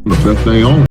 The best thing on.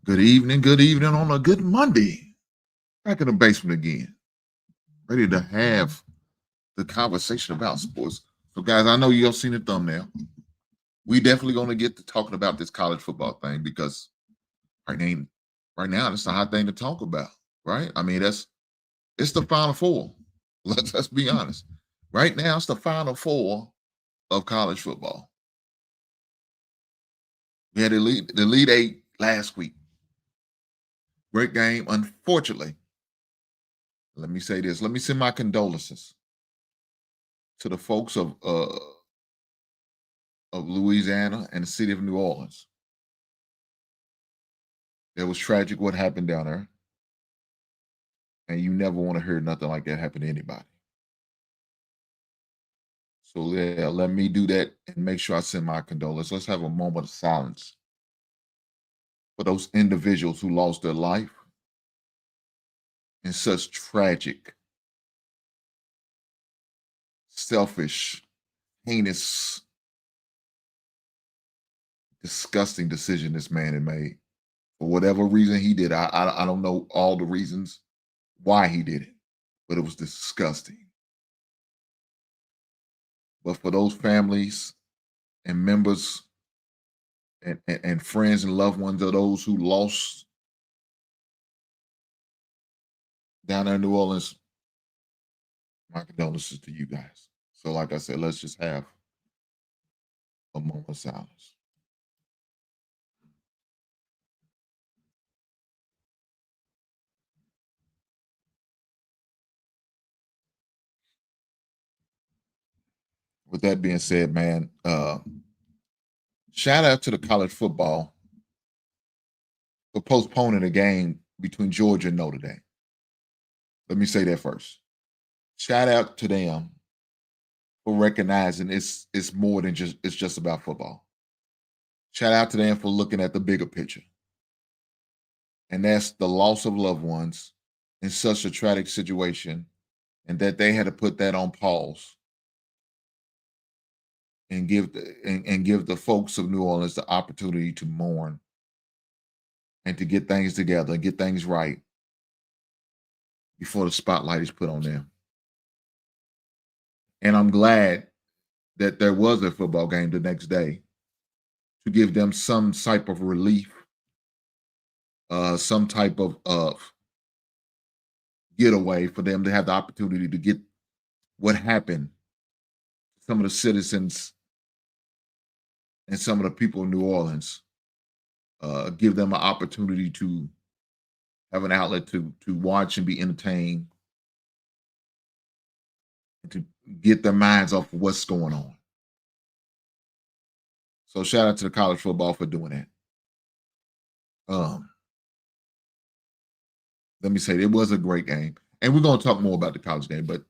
Good evening on a good Monday. Back in the basement again, ready to have the conversation about sports. So, guys, I know you all seen the thumbnail. We definitely going to get to talking about this college football thing because right now, it's a hot thing to talk about, right? I mean, it's the Final Four. Let's be honest. Right now, it's the Final Four of college football. We had the lead eight last week. Great game. Unfortunately, let me say this. Let me send my condolences to the folks of Louisiana and the city of New Orleans. It was tragic what happened down there. And you never want to hear nothing like that happen to anybody. So yeah, let me do that and make sure I send my condolences. Let's have a moment of silence for those individuals who lost their life in such tragic, selfish, heinous, disgusting decision this man had made. For whatever reason he did, I don't know all the reasons why he did it, but it was disgusting. But for those families and members and friends and loved ones of those who lost down there in New Orleans, my condolences to you guys. So, like I said, let's just have a moment of silence. With that being said, man, shout out to the college football for postponing a game between Georgia and Notre Dame. Let me say that first. Shout out to them for recognizing it's more than just about football. Shout out to them for looking at the bigger picture. And that's the loss of loved ones in such a tragic situation and that they had to put that on pause and give the folks of New Orleans the opportunity to mourn and to get things together and get things right before the spotlight is put on them. And I'm glad that there was a football game the next day to give them some type of relief, some type of getaway for them to have the opportunity to get what happened. Some of the citizens and some of the people in New Orleans, give them an opportunity to have an outlet to watch and be entertained, and to get their minds off of what's going on. So shout out to the college football for doing that. Let me say it was a great game, and we're going to talk more about the college game, but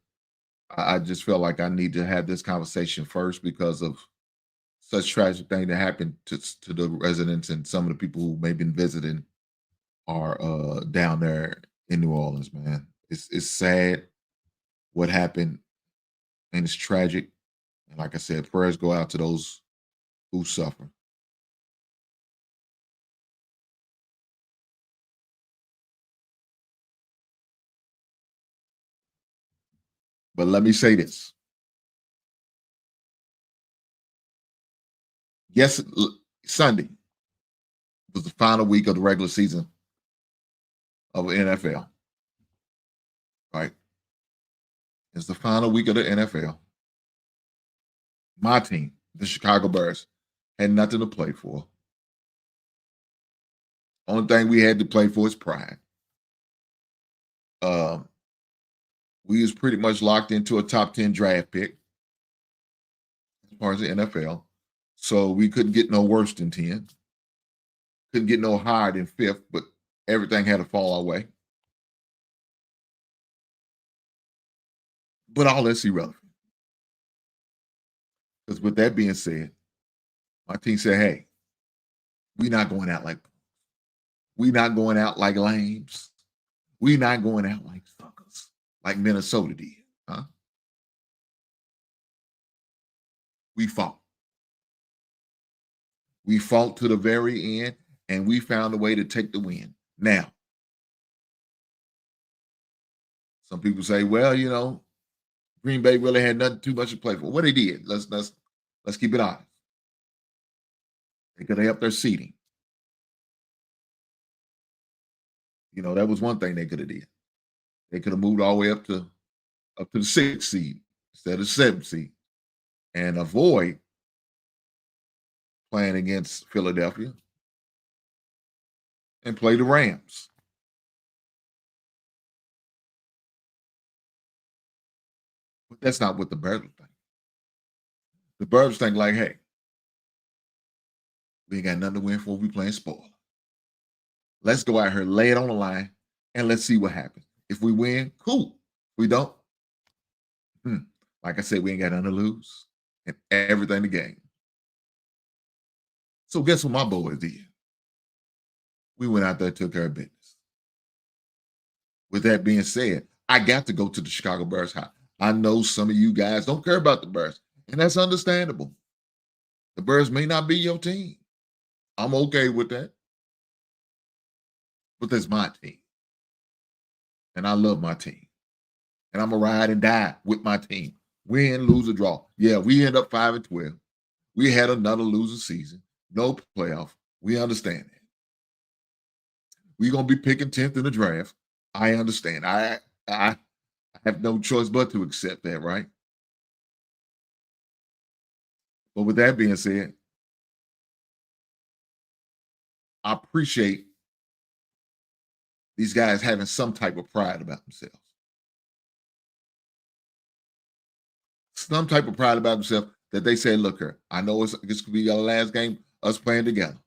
I just felt like I need to have this conversation first because of such tragic thing that happened to the residents and some of the people who may have been visiting are down there in New Orleans, man. It's sad what happened, and it's tragic. And like I said, prayers go out to those who suffer. But let me say this. Yes, Sunday was the final week of the regular season of the NFL. Right? It's the final week of the NFL. My team, the Chicago Bears, had nothing to play for. Only thing we had to play for is pride. We was pretty much locked into a top 10 draft pick as far as the NFL. So we couldn't get no worse than 10. Couldn't get no higher than 5th, but everything had to fall our way. But all that's irrelevant. Because with that being said, my team said, hey, we're not going out like lames. We're not going out like suckers, like Minnesota did. Huh? We fought. We fought to the very end, and we found a way to take the win. Now, some people say, well, Green Bay really had nothing too much to play for. What they did, let's keep it honest. They could have upped their seating. That was one thing they could have did. They could have moved all the way up to the 6th seed instead of 7th seed and avoid playing against Philadelphia and play the Rams. But that's not what the Bears think. The Bears think like, hey, we ain't got nothing to win for. We playing spoiler. Let's go out here, lay it on the line, and let's see what happens. If we win, cool. If we don't, like I said, we ain't got nothing to lose and everything to gain. So guess what my boys did? We went out there and took care of business. With that being said, I got to go to the Chicago Bears house. I know some of you guys don't care about the Bears, and that's understandable. The Bears may not be your team. I'm okay with that. But that's my team. And I love my team. And I'm going to ride and die with my team. Win, lose, or draw. Yeah, we end up 5-12. We had another loser season. No playoff. We understand that. We're going to be picking 10th in the draft. I understand. I have no choice but to accept that, right? But with that being said, I appreciate these guys having some type of pride about themselves. Some type of pride about themselves that they say, look here, I know this could be our last game, us playing together.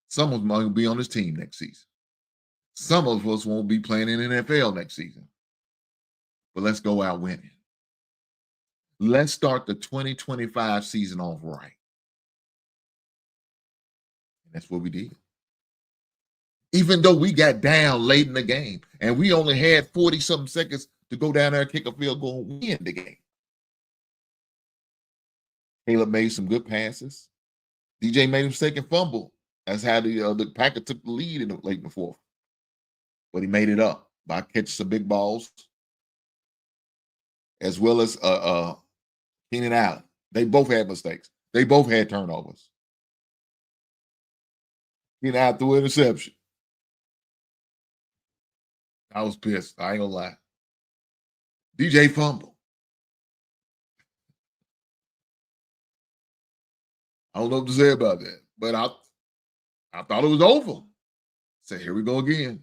Some of them are going to be on this team next season. Some of us won't be playing in the NFL next season. But let's go out winning. Let's start the 2025 season off right. And that's what we did. Even though we got down late in the game and we only had 40-something seconds to go down there and kick a field goal and win the game. Caleb made some good passes. DJ made a mistake and fumble. That's how the Packers took the lead in the late in the fourth. But he made it up by catching some big balls, as well as Keenan Allen. They both had mistakes. They both had turnovers. Keenan Allen threw an interception. I was pissed. I ain't gonna lie. DJ fumble. I don't know what to say about that, but I thought it was over. Said, here we go again.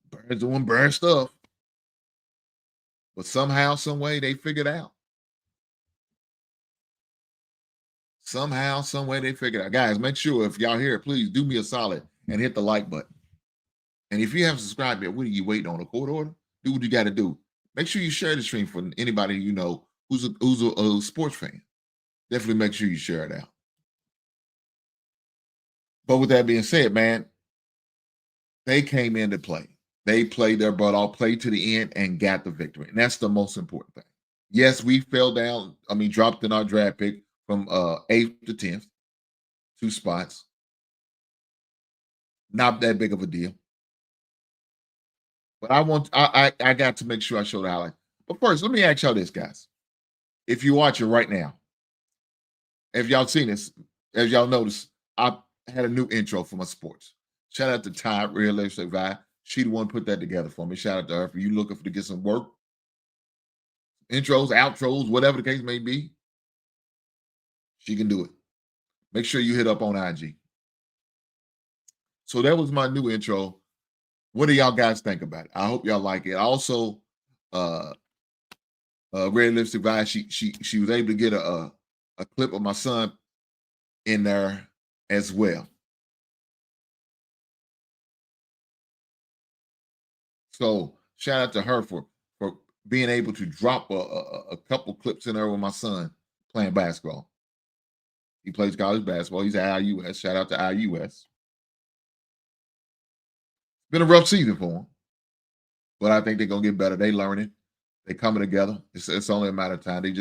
Burns doing burn stuff. But somehow, some way, they figured out. Somehow, some way, they figured out. Guys, make sure if y'all hear it, please do me a solid and hit the like button. And if you haven't subscribed yet, what are you waiting on? A court order? Do what you got to do. Make sure you share the stream for anybody you know who's a sports fan. Definitely make sure you share it out. But with that being said, man, they came in to play. They played their butt off, played to the end, and got the victory. And that's the most important thing. Yes, we fell down. Dropped in our draft pick from 8th to 10th, 2 spots. Not that big of a deal. But I got to make sure I show the highlight. But first, let me ask y'all this, guys. If you're watching right now, if y'all seen this, as y'all noticed, I had a new intro for my sports. Shout out to Ty, Realistic Vibe. She the one put that together for me. Shout out to her. For you looking to get some work, intros, outros, whatever the case may be, she can do it. Make sure you hit up on IG. So that was my new intro. What do y'all guys think about it? I hope y'all like it. Also, Red Lipstick Vibe, she was able to get a clip of my son in there as well. So shout out to her for being able to drop a couple clips in there with my son playing basketball. He plays college basketball. He's at IUS. Shout out to IUS. Been a rough season for him, but I think they're gonna get better. They learning. They coming together. It's only a matter of time. They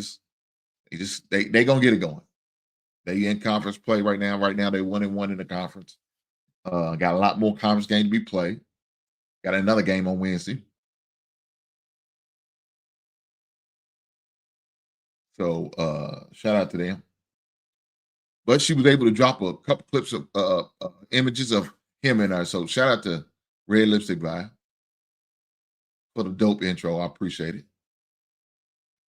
gonna get it going. They in conference play right now. Right now they 1-1 in the conference. Got a lot more conference games to be played. Got another game on Wednesday. So shout out to them. But she was able to drop a couple clips of images of him in there. So shout out to Red Lipstick Vibe for the dope intro. I appreciate it.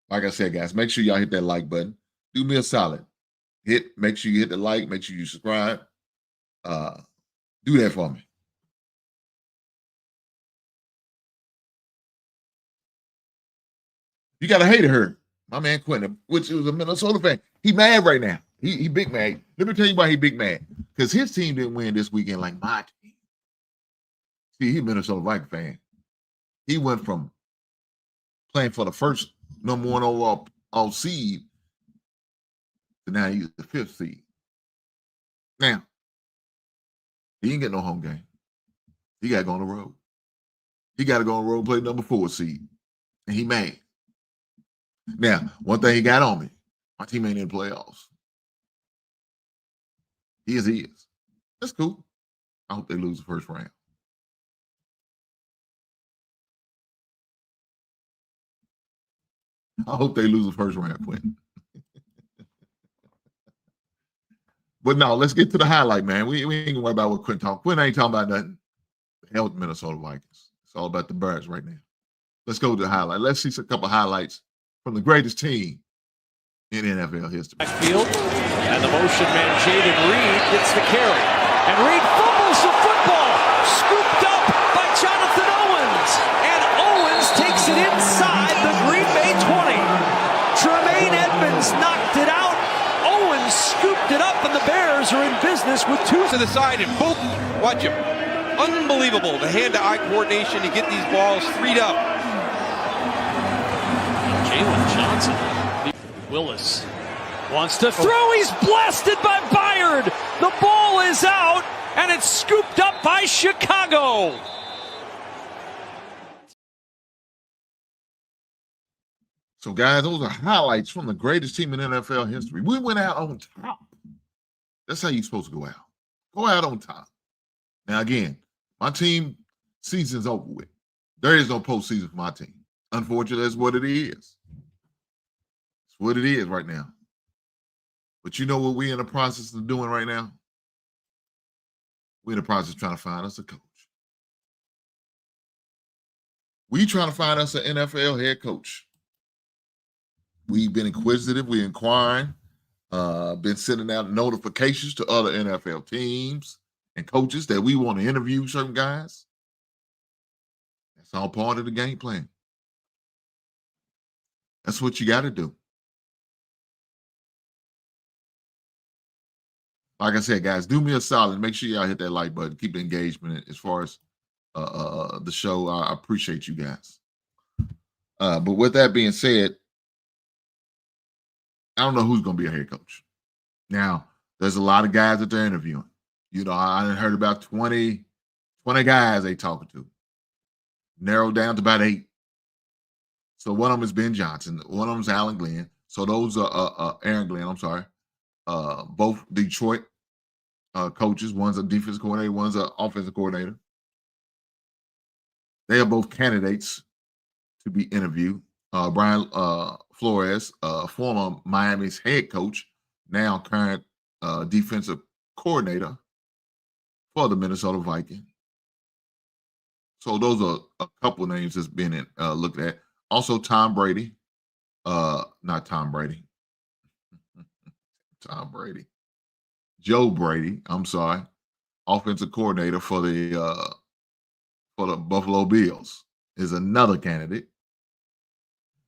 Like I said, guys, make sure y'all hit that like button. Do me a solid. Make sure you hit the like. Make sure you subscribe. Do that for me. You got to hate her. My man Quentin, which was a Minnesota fan. He mad right now. He big mad. Let me tell you why he big mad. Because his team didn't win this weekend like my team. See, he's a Minnesota Vikings fan. He went from playing for the first number 1 overall seed to now he's the 5th seed. Now, he ain't get no home game. He got to go on the road. He got to go on the road and play number 4 seed. And he mad. Now, one thing he got on me, my team ain't in the playoffs. He is. That's cool. I hope they lose the first round. I hope they lose the first round, Quentin. But no, let's get to the highlight, man. We ain't gonna worry about what Quentin talking. Quentin ain't talking about nothing. The hell with the Minnesota Vikings. It's all about the Birds right now. Let's go to the highlight. Let's see a couple highlights from the greatest team in NFL history. Backfield, and the motion man, Jaden Reed, gets the carry. And Reed fumbles the football, scooped up by Jonathan Owens. And Owens takes it inside the Green Bay 20. Tremaine Edmonds knocked it out. Owens scooped it up, and the Bears are in business with 2 to the side, and both, watch him. Unbelievable, the hand-to-eye coordination to get these balls freed up. Jalen Johnson. Willis wants to throw. He's blasted by Byard. The ball is out, and it's scooped up by Chicago. So, guys, those are highlights from the greatest team in NFL history. We went out on top. That's how you're supposed to go out. Go out on top. Now, again, my team season's over with. There is no postseason for my team. Unfortunately, that's what it is. It's what it is right now. But you know what we're in the process of doing right now? We're in the process of trying to find us a coach. We trying to find us an NFL head coach. We've been inquisitive. We're inquiring. Been sending out notifications to other NFL teams and coaches that we want to interview certain guys. That's all part of the game plan. That's what you got to do. Like I said, guys, do me a solid. Make sure y'all hit that like button. Keep the engagement as far as the show. I appreciate you guys. But with that being said, I don't know who's going to be a head coach. Now, there's a lot of guys that they're interviewing. You know, I heard about 20 guys they talking to. Narrowed down to about 8. So one of them is Ben Johnson. One of them is Alan Glenn. So those are Aaron Glenn, I'm sorry. Both Detroit coaches. One's a defensive coordinator. One's an offensive coordinator. They are both candidates to be interviewed. Brian Flores, former Miami's head coach, now current defensive coordinator for the Minnesota Vikings. So those are a couple of names that's been looked at. Also, Tom Brady. Not Tom Brady. Tom Brady. Joe Brady, I'm sorry. Offensive coordinator for the Buffalo Bills is another candidate.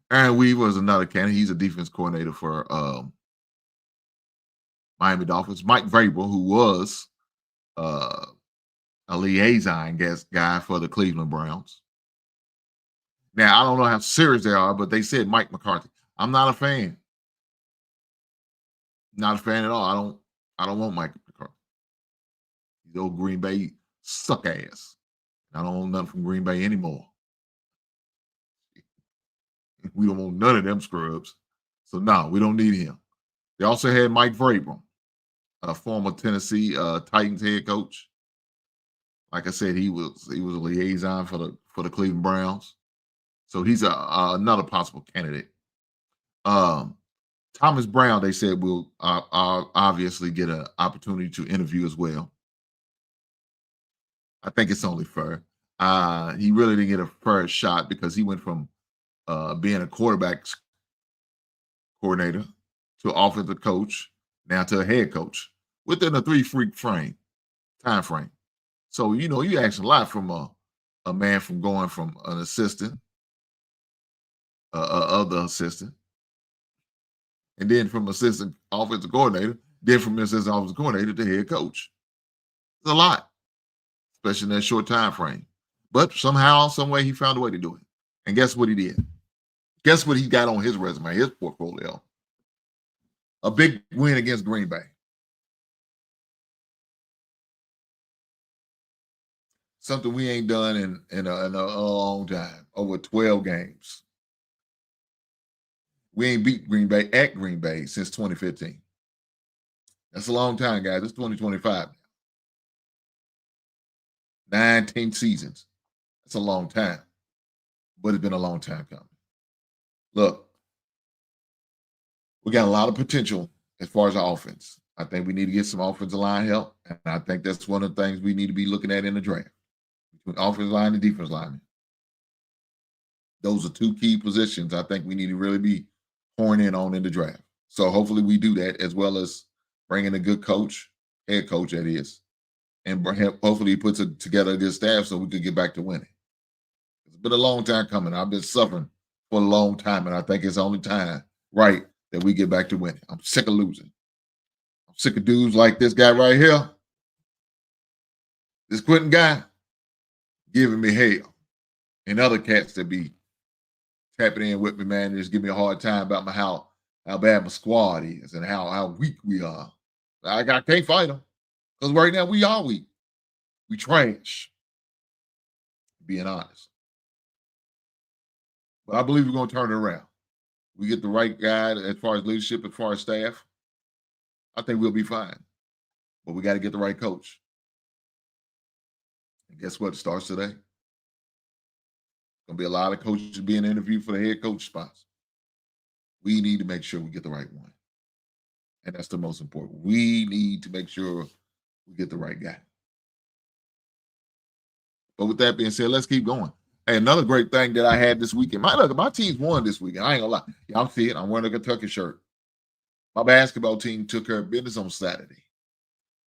Aaron Weaver is another candidate. He's a defense coordinator for Miami Dolphins. Mike Vrabel, who was a liaison guy for the Cleveland Browns. Now, I don't know how serious they are, but they said Mike McCarthy. I'm not a fan. Not a fan at all. I don't want Mike McCarthy. He's old Green Bay suck ass. I don't want nothing from Green Bay anymore. We don't want none of them scrubs. So no, we don't need him. They also had Mike Vrabel, a former Tennessee Titans head coach. Like I said, he was a liaison for the Cleveland Browns. So he's another possible candidate. Thomas Brown, they said, will obviously get an opportunity to interview as well. I think it's only fair. He really didn't get a fair shot because he went from being a quarterback coordinator to offensive coach, now to a head coach within a 3-week time frame. So, you know, you ask a lot from a man from going from an assistant, other assistant, and then from assistant offensive coordinator, then from assistant offensive coordinator to head coach. It's a lot, especially in that short time frame. But somehow, some way, he found a way to do it. And guess what he did? Guess what he got on his resume, his portfolio? A big win against Green Bay. Something we ain't done in a long time, over 12 games. We ain't beat Green Bay at Green Bay since 2015. That's a long time, guys. It's 2025 now. 19 seasons. That's a long time. But it's been a long time coming. Look, we got a lot of potential as far as our offense. I think we need to get some offensive line help. And I think that's one of the things we need to be looking at in the draft. Between offensive line and defensive lineman. Those are two key positions I think we need to really be pouring in on in the draft. So hopefully we do that, as well as bringing a good coach, head coach that is, and hopefully he puts together a good staff so we could get back to winning. It's been a long time coming. I've been suffering for a long time, and I think it's only time right that we get back to winning. I'm sick of losing. I'm sick of dudes like this guy right here, this Quentin guy, giving me hell, and other cats that be tapping in with me, man, and just give me a hard time about how bad my squad is and how weak we are. I can't fight them because right now we are weak. We trash, being honest. But I believe we're going to turn it around. we get the right guy as far as leadership, as far as staff, I think we'll be fine. But we got to get the right coach. And guess what? It starts today. Going to be a lot of coaches being interviewed for the head coach spots. We need to make sure we get the right one. And that's the most important. We need to make sure we get the right guy. But with that being said, let's keep going. Hey, another great thing that I had this weekend. My team's won this weekend. I ain't gonna lie. Y'all see it. I'm wearing a Kentucky shirt. My basketball team took care of business on Saturday.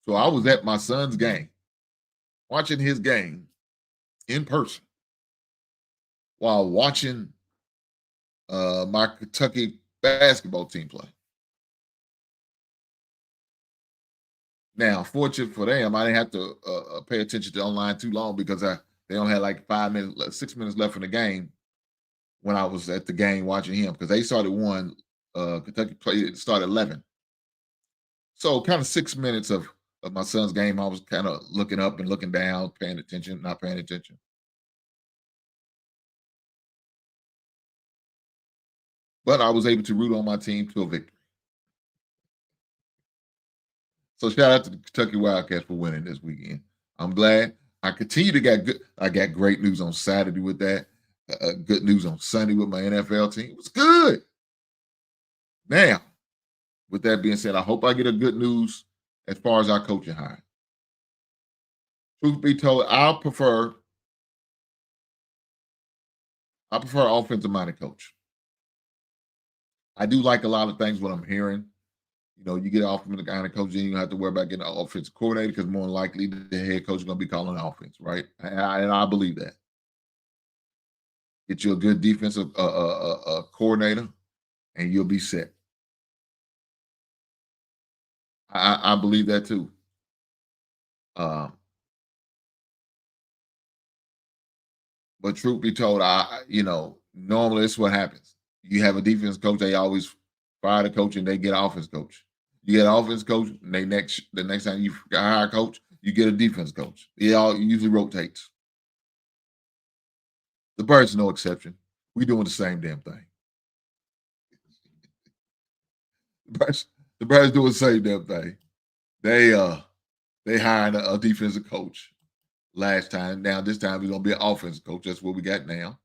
So I was at my son's game, watching his game in person while watching my Kentucky basketball team play. Now, fortunate for them, I didn't have to pay attention to online too long because they only had like 6 minutes left in the game when I was at the game watching him because they started one. Kentucky played started 11. So kind of 6 minutes of my son's game, I was kind of looking up and looking down, paying attention, not paying attention. But I was able to root on my team to a victory. So shout out to the Kentucky Wildcats for winning this weekend. I'm glad. I continue to get good. I got great news on Saturday with that. Good news on Sunday with my NFL team. It was good. Now, with that being said, I hope I get a good news as far as our coaching hire. Truth be told, I prefer offensive-minded coach. I do like a lot of things what I'm hearing. You know, you get off from the kind of coach, then you don't have to worry about getting an offensive coordinator because more than likely the head coach is going to be calling the offense, right? And I believe that. Get you a good defensive coordinator, and you'll be set. I believe that too. But truth be told, normally it's what happens. You have a defense coach, they always fire the coach and they get an offense coach. You get an offense coach, and the next time you hire a coach, you get a defense coach. It all usually rotates. The Birds are no exception. We doing the same damn thing. The Birds doing the same damn thing. They hired a defensive coach last time. Now this time he's gonna be an offensive coach. That's what we got now.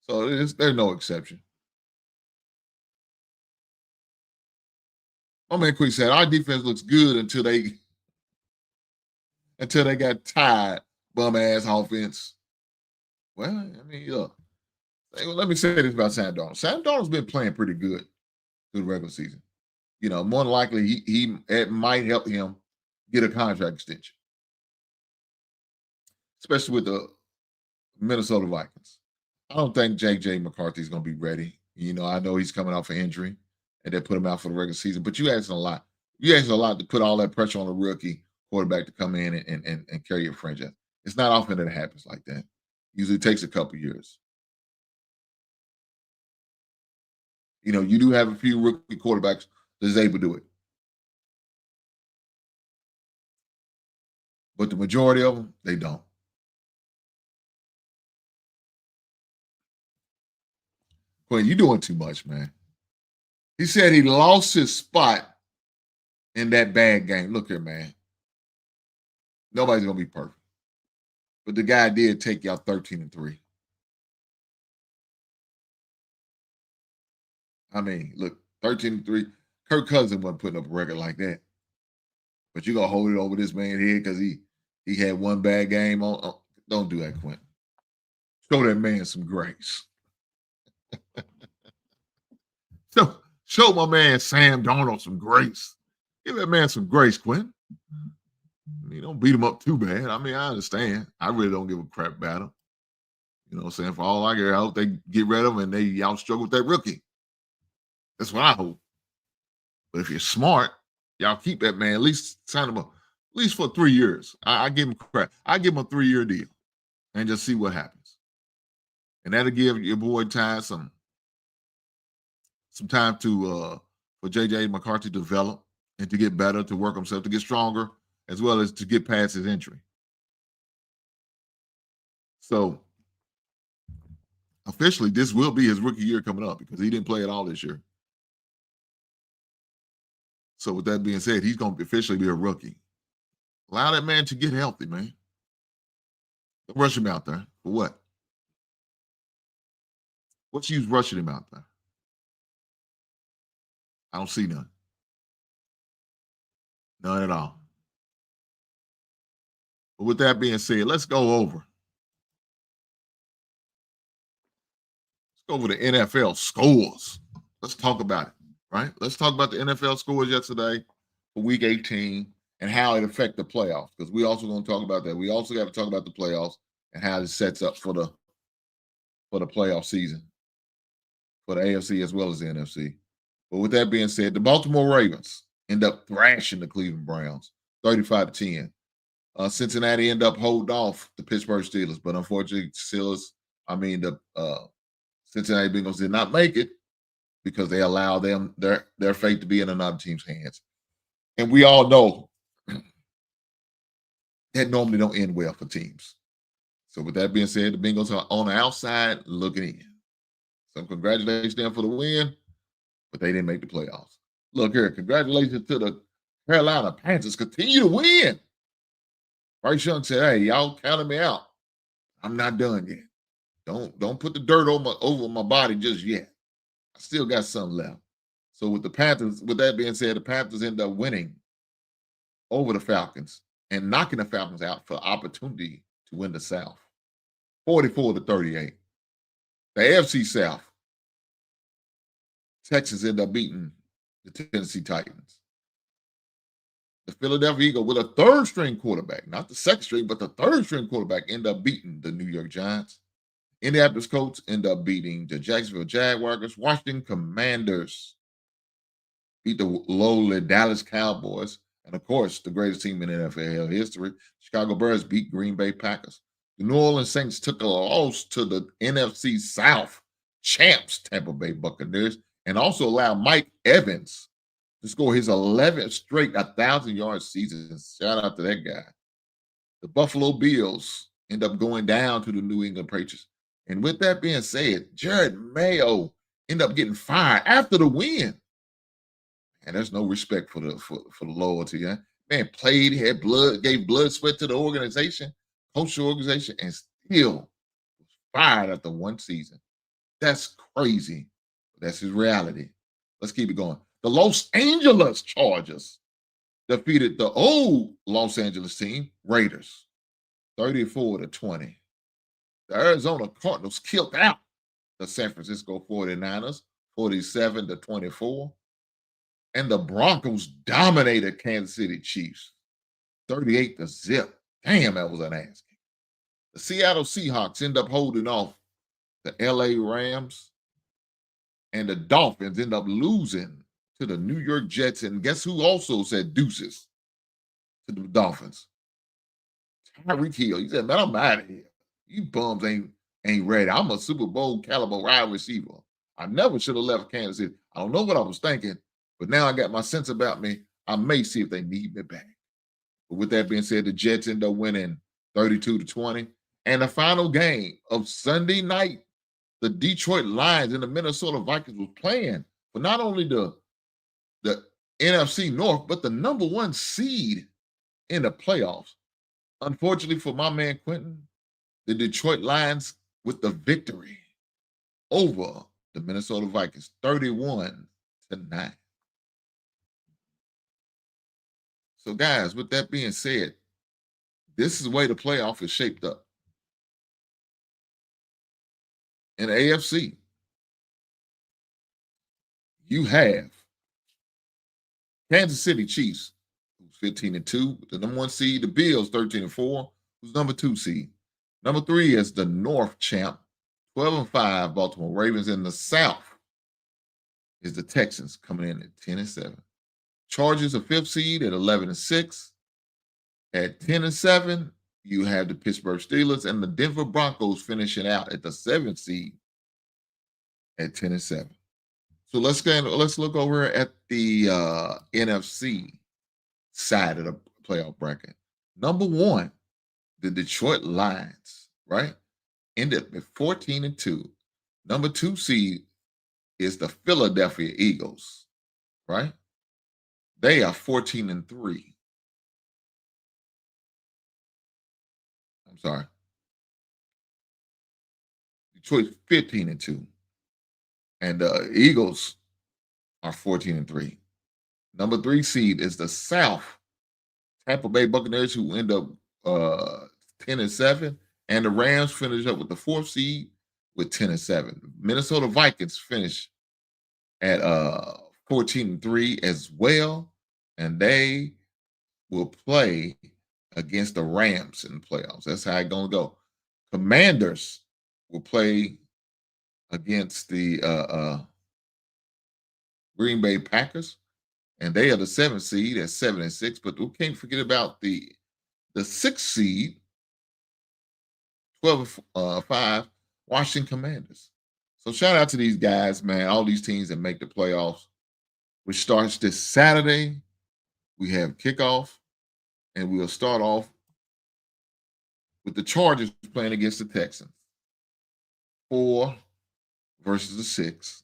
So there's no exception. My man Quick said our defense looks good until they got tired, bum ass offense. Well, I mean, look. Let me say this about Sam Darnold. Sam Darnold's been playing pretty good through the regular season. You know, more than likely it might help him get a contract extension, especially with the Minnesota Vikings. I don't think J.J. McCarthy is going to be ready. You know, I know he's coming off an injury, and they put him out for the regular season. But you asking a lot. You asking a lot to put all that pressure on a rookie quarterback to come in and carry your franchise. It's not often that it happens like that. Usually takes a couple years. You know, you do have a few rookie quarterbacks that's able to do it. But the majority of them, they don't. Quinn, you're doing too much, man. He said he lost his spot in that bad game. Look here, man. Nobody's going to be perfect. But the guy did take y'all 13-3. I mean, look, 13-3. Kirk Cousins wasn't putting up a record like that. But you're going to hold it over this man's head because he had one bad game on. Don't do that, Quentin. Show that man some grace. Show my man Sam Darnold some grace. Give that man some grace, Quentin. I mean, don't beat him up too bad. I mean, I understand. I really don't give a crap about him. You know what I'm saying? For all I care, I hope they get rid of him and they out struggle with that rookie. That's what I hope. But if you're smart, y'all keep that man. At least sign him up. At least for 3 years. I give him crap. I give him a 3-year deal and just see what happens. And that'll give your boy time some time to for J.J. McCarthy to develop and to get better, to work himself, to get stronger, as well as to get past his injury. So officially, this will be his rookie year coming up because he didn't play at all this year. So with that being said, he's going to officially be a rookie. Allow that man to get healthy, man. Don't rush him out there. For what? What's use rushing him out there? I don't see none. None at all. But with that being said, let's go over. Let's go over the NFL scores. Let's talk about it, right? Let's talk about the NFL scores yesterday for Week 18 and how it affected the playoffs, because we also going to talk about that. We also got to talk about the playoffs and how it sets up for the playoff season for the AFC as well as the NFC. But with that being said, the Baltimore Ravens end up thrashing the Cleveland Browns 35-10. Cincinnati end up holding off the Pittsburgh Steelers, but unfortunately, the Cincinnati Bengals did not make it because they allowed their fate to be in another team's hands. And we all know that normally don't end well for teams. So with that being said, the Bengals are on the outside looking in. So congratulations to them for the win, but they didn't make the playoffs. Look here, congratulations to the Carolina Panthers. Continue to win. Bryce Young said, hey, y'all counted me out. I'm not done yet. Don't put the dirt over my body just yet. I still got some left. So with the Panthers, with that being said, the Panthers end up winning over the Falcons and knocking the Falcons out for opportunity to win the South. 44-38. The AFC South, Texans end up beating the Tennessee Titans. The Philadelphia Eagles, with a third-string quarterback, not the second string, but the third-string quarterback, end up beating the New York Giants. Indianapolis Colts end up beating the Jacksonville Jaguars. Washington Commanders beat the lowly Dallas Cowboys. And, of course, the greatest team in NFL history, Chicago Bears beat Green Bay Packers. The New Orleans Saints took a loss to the NFC South champs, Tampa Bay Buccaneers, and also allowed Mike Evans to score his 11th straight 1,000-yard season. Shout out to that guy. The Buffalo Bills end up going down to the New England Patriots. And with that being said, Jared Mayo ended up getting fired after the win. And there's no respect for the loyalty. Huh? Man played, had blood, gave blood, sweat to the organization, coached the organization, and still was fired after one season. That's crazy. That's his reality. Let's keep it going. The Los Angeles Chargers defeated the old Los Angeles team, Raiders, 34-20. The Arizona Cardinals killed out the San Francisco 49ers, 47-24. And the Broncos dominated Kansas City Chiefs, 38-0. Damn, that was an ass kick. The Seattle Seahawks end up holding off the LA Rams, and the Dolphins end up losing to the New York Jets. And guess who also said deuces to the Dolphins? Tyreek Hill. He said, man, I'm out of here. You bums ain't ready. I'm a Super Bowl caliber wide receiver. I never should have left Kansas City. I don't know what I was thinking, but now I got my sense about me. I may see if they need me back. But with that being said, the Jets end up winning 32-20. And the final game of Sunday night, the Detroit Lions and the Minnesota Vikings was playing for not only the NFC North, but the number one seed in the playoffs. Unfortunately for my man Quentin, the Detroit Lions with the victory over the Minnesota Vikings, 31-9. So, guys, with that being said, this is the way the playoff is shaped up. In the AFC, you have Kansas City Chiefs, who's 15-2, the number one seed. The Bills, 13-4, who's number 2 seed. Number 3 is the North champ, 12-5, Baltimore Ravens. In the South is the Texans coming in at 10-7. Chargers, a 5th seed at 11-6. At 10-7, you have the Pittsburgh Steelers and the Denver Broncos finishing out at the 7th seed at 10-7. So let's look over at the NFC side of the playoff bracket. Number 1, the Detroit Lions, right? Ended at 14-2. Number 2 seed is the Philadelphia Eagles, right? They are 14-3. I'm sorry. Detroit's 15-2. And the Eagles are 14-3. Number 3 seed is the South Tampa Bay Buccaneers, who end up 10-7. And the Rams finish up with the 4th seed with 10-7. Minnesota Vikings finish at 14-3 as well. And they will play against the Rams in the playoffs. That's how it's going to go. Commanders will play against the Green Bay Packers, and they are the 7th seed at 7-6. But we can't forget about the 6th seed, 12-5, Washington Commanders. So shout out to these guys, man, all these teams that make the playoffs, which starts this Saturday. We have kickoff, and we'll start off with the Chargers playing against the Texans. 4 versus the 6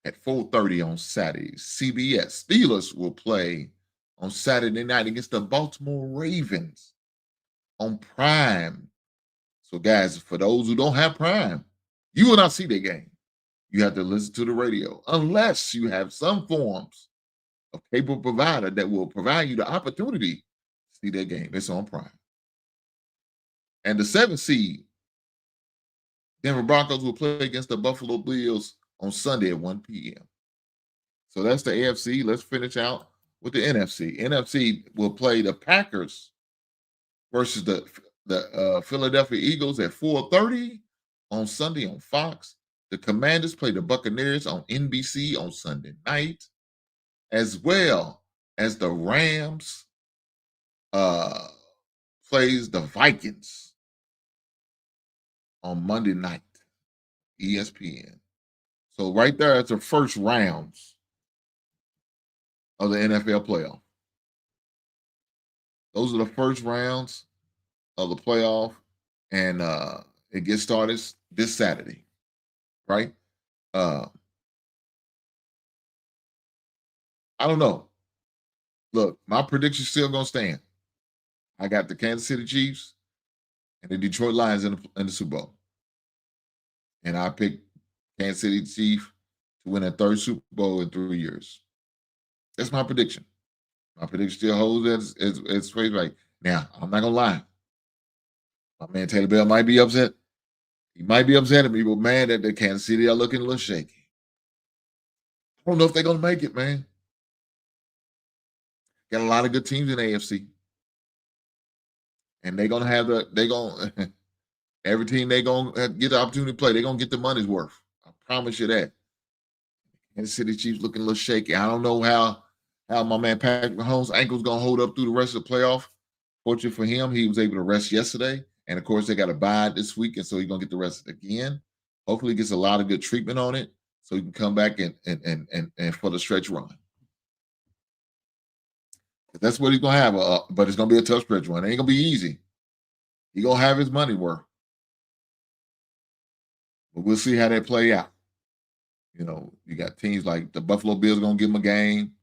at 4:30 on Saturday. CBS. Steelers will play on Saturday night against the Baltimore Ravens on Prime. So, guys, for those who don't have Prime, you will not see their game. You have to listen to the radio, unless you have some forms of cable provider that will provide you the opportunity to see their game. It's on Prime. And the 7th seed, Denver Broncos, will play against the Buffalo Bills on Sunday at 1 p.m. So that's the AFC. Let's finish out with the NFC. NFC will play the Packers versus the Philadelphia Eagles at 4:30 on Sunday on Fox. The Commanders play the Buccaneers on NBC on Sunday night, as well as the Rams plays the Vikings on Monday night, ESPN. So right there, it's the first rounds of the NFL playoff. Those are the first rounds of the playoff, and it gets started this Saturday, right? I don't know. Look, my prediction's still gonna stand. I got the Kansas City Chiefs and the Detroit Lions in the Super Bowl, and I picked Kansas City Chiefs to win a 3rd Super Bowl in 3 years. That's my prediction. My prediction still holds as face right now. I'm not gonna lie. My man Taylor Bell might be upset. He might be upset at me, but man, that the Kansas City are looking a little shaky. I don't know if they're gonna make it, man. Got a lot of good teams in the AFC, and they're gonna have every team they gonna get the opportunity to play. They're gonna get the money's worth. I promise you that. Kansas City Chiefs looking a little shaky. I don't know how my man Patrick Mahomes' ankle's gonna hold up through the rest of the playoff. Fortunately for him, he was able to rest yesterday, and of course they got a bye this week, and so he's gonna get the rest again. Hopefully, he gets a lot of good treatment on it, so he can come back and for the stretch run. That's what he's gonna have, but it's gonna be a tough stretch run. It ain't gonna be easy. He's gonna have his money worth, but we'll see how they play out. You know, you got teams like the Buffalo Bills gonna give him a game.